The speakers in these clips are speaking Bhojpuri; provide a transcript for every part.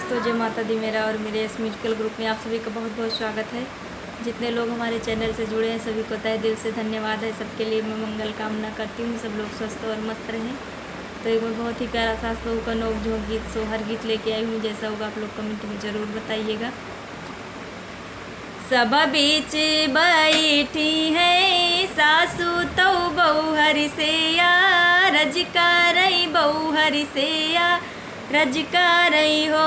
दोस्तों, जय माता दी। मेरा और मेरे इस म्यूजिकल ग्रुप में आप सभी का बहुत बहुत स्वागत है। जितने लोग हमारे चैनल से जुड़े हैं सभी को तहे दिल से धन्यवाद है। सबके लिए मैं मंगल कामना करती हूँ, सब लोग स्वस्थ और मस्त रहें। तो एक बहुत ही प्यारा सास बहू का नोक झोंक गीत सोहर गीत लेके आई हूँ। जैसा होगा आप लोग कमेंट में ज़रूर बताइएगा। सब बीच बैठी है सासू तो बहू हरि से या रज करई बहू हरि से या रज करई हो।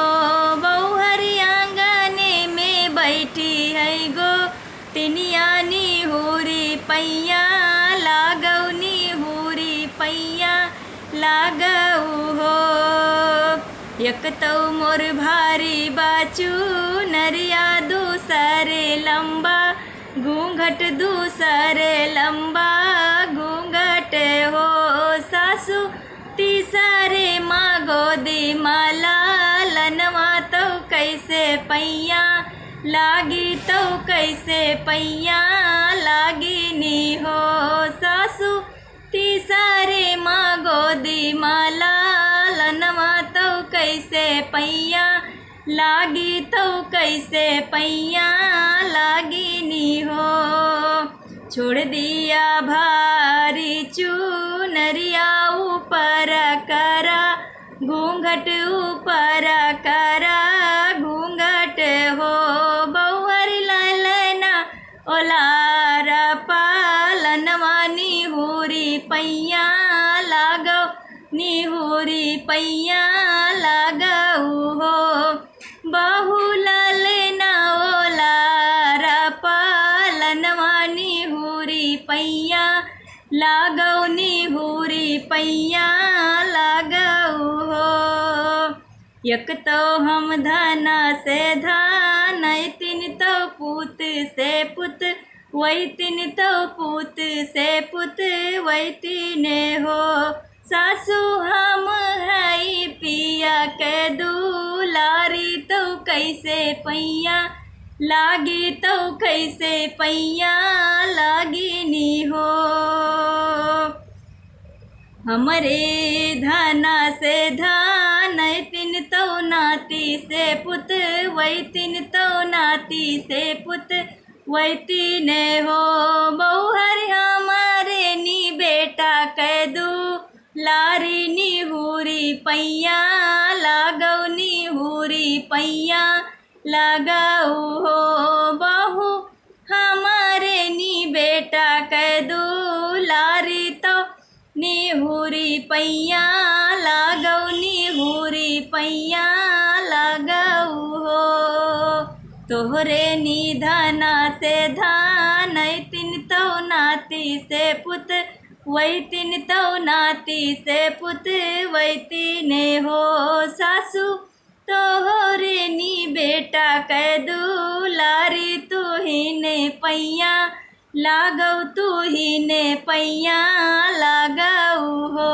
बहू हरि आंगने में बैठी है गो तिनियानी हुरी पैया लागौनी हुरी पैया लागऊ हो। एक तो मोर भारी बाचू नरिया दूसरे लंबा घूंघट दूसरे लंबा घूंघट हो। सासू तीसरे माँ गोदी माला लनवा तो कैसे पैया लागी तो कैसे पैया लागी नी हो। सासू तीसरे माँ गोदी माला लनवा तो कैसे पैया लागी तो कैसे पैया लागी नी हो। छोड़ दिया भारी चूनरिया ऊपर करा घूंघट ऊपर करा घूंघट हो। बउहर ललना ओलारा पालनवा निहुरी पैया लागो निहुरी पैया लागऊ हो। बहु ललना ओलारा पालनवा निहुरी पैया लागौ निहुरी पैया लागऊ हो। एक तो हम धना से धान तीन तो पुत से पुत वही तीन तो पुत से पुत वही तीन हो। सासू हम है पिया के दुलारी तो कैसे पैया लागी तो कैसे पैया लागी नी हो। हमरे धना से धान तीन तो नाती से पुत वही तीन तो नाती से पुत वही तीन हो। बउहर हमारे नी बेटा कह दू लारी निहुरी पैया लागौ निहुरी पैया लागऊ हो। बहू हमारे नी बेटा कह दू लारी तो निहुरी पैया लागौ निहुरी पैया लागऊ हो। तोहरे निधना से धान तीन तो नाती से पुत वही तीन तो नाती से पुत वही तीन हो। सासू तोहरे नी बेटा कह दू लारी तू ही ने पैया लागौ तू ही ने पैया लागऊ हो।